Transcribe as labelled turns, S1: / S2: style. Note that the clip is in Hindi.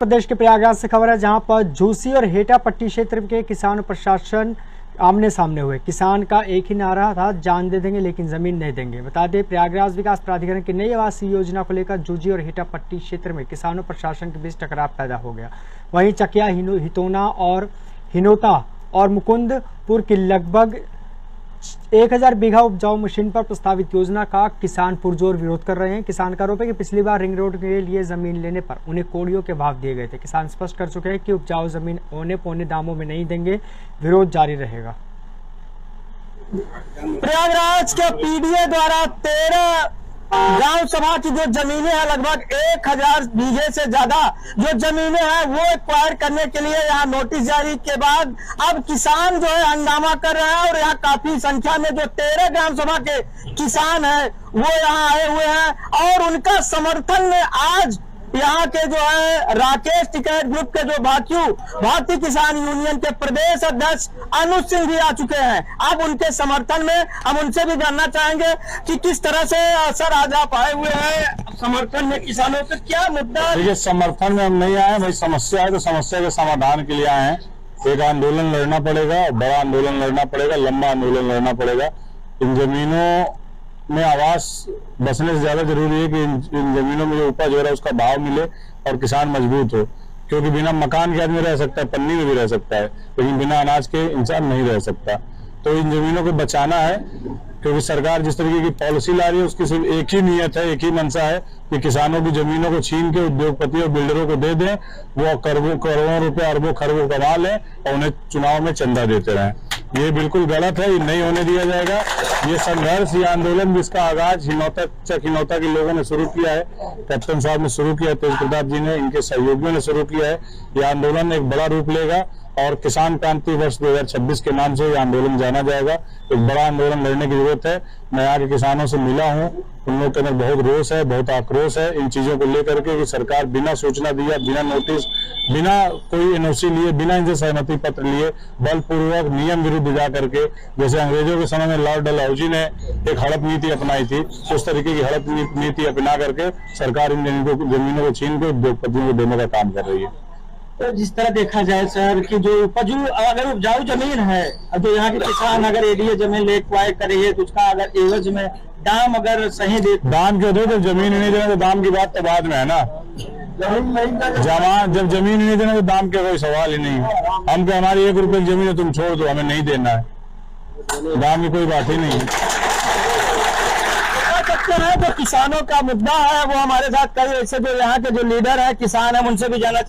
S1: प्रदेश के प्रयागराज से खबर है, जहां पर झूसी और हेटा पट्टी क्षेत्र के किसान और प्रशासन आमने सामने हुए। किसान का एक ही नारा था, जान दे देंगे लेकिन जमीन नहीं देंगे। बता दें, प्रयागराज विकास प्राधिकरण की नई आवासीय योजना को लेकर झूसी और हेटा पट्टी क्षेत्र में किसानों प्रशासन के बीच टकराव पैदा हो गया। वहीं चकिया, हितोना और हिनोता और मुकुंदपुर की लगभग 1000 बीघा उपजाऊ मशीन पर प्रस्तावित योजना का किसान पुरजोर विरोध कर रहे हैं। किसान का आरोप है कि पिछली बार रिंग रोड के लिए जमीन लेने पर उन्हें कौड़ियों के भाव दिए गए थे। किसान स्पष्ट कर चुके हैं कि उपजाऊ जमीन औने पौने दामों में नहीं देंगे, विरोध जारी रहेगा।
S2: प्रयागराज के पीडीए द्वारा 13 ग्राम सभा की जो जमीनें हैं, लगभग 1000 बीघे से ज्यादा जो जमीनें हैं, वो एक्वायर करने के लिए यहाँ नोटिस जारी के बाद अब किसान जो है हंगामा कर रहे हैं। और यहाँ काफी संख्या में जो 13 ग्राम सभा के किसान हैं वो यहाँ आए हुए हैं और उनका समर्थन में आज यहाँ के जो है राकेश टिकैत ग्रुप के जो भारतीय किसान यूनियन के प्रदेश अध्यक्ष अनुज सिंह भी आ चुके हैं। अब उनके समर्थन में हम उनसे भी जानना चाहेंगे कि किस तरह से सर आज आप आए हुए हैं समर्थन में किसानों पे, क्या मुद्दा?
S3: देखिए, समर्थन में हम नहीं आए भाई, समस्या है तो समस्या के समाधान के लिए आए हैं। एक आंदोलन लड़ना पड़ेगा, बड़ा आंदोलन लड़ना पड़ेगा, लंबा आंदोलन लड़ना पड़ेगा। इन जमीनों में आवास बसने से ज्यादा जरूरी है कि इन जमीनों में जो उपज हो रहा है उसका भाव मिले और किसान मजबूत हो, क्योंकि बिना मकान के आदमी रह सकता है, पन्नी में भी रह सकता है, लेकिन बिना अनाज के इंसान नहीं रह सकता। तो इन जमीनों को बचाना है, क्योंकि सरकार जिस तरीके की पॉलिसी ला रही है उसकी सिर्फ एक ही नियत है, एक ही मंशा है कि किसानों की जमीनों को छीन के उद्योगपति और बिल्डरों को दे दें, वो करोड़ों रुपए अरबों खरबों कमा लें और उन्हें चुनाव में चंदा देते रहें। ये बिल्कुल गलत है, ये नहीं होने दिया जाएगा। ये संघर्ष, ये आंदोलन जिसका आगाज हिनौता के लोगों ने शुरू किया है, कैप्टन साहब ने शुरू किया, तेज प्रताप जी ने, इनके सहयोगियों ने शुरू किया है। ये आंदोलन एक बड़ा रूप लेगा और किसान क्रांति वर्ष 2026 के नाम से ये आंदोलन जाना जाएगा। एक बड़ा आंदोलन लड़ने की जरूरत है। मैं यहाँ के किसानों से मिला हूँ, उन लोगों के अंदर बहुत रोष है, बहुत आक्रोश है इन चीजों को लेकर के कि सरकार बिना सूचना दिया, बिना नोटिस, बिना कोई एनओसी लिए, बिना इनसे सहमति पत्र लिए बलपूर्वक नियम विरुद्ध जा करके, जैसे अंग्रेजों के समय में लॉर्ड डलहौजी ने एक हड़प नीति अपनाई थी, उस तरीके की हड़प नीति अपना करके सरकार इन जमीनों को छीन के उद्योगपतियों को देने का काम कर रही है।
S2: तो जिस तरह देखा जाए सर कि जो अगर उपजाऊ जमीन है, जो यहाँ के किसान अगर एडीए जमीन ले एक्वायर करेंगे तो उसका अगर एवज में दाम अगर सही दे,
S3: दाम क्यों दो? जब जमीन नहीं देना तो दाम की बात तो बाद में है ना। जब जमीन नहीं देना तो दाम का कोई सवाल ही नहीं है। हम क्या, हमारी 1 रुपए की जमीन है, तुम छोड़ दो, हमें नहीं देना है, दाम की कोई बात ही नहीं है।
S2: जो किसानों का मुद्दा है वो हमारे साथ कई ऐसे जो यहाँ के जो लीडर है किसान है, उनसे भी जाना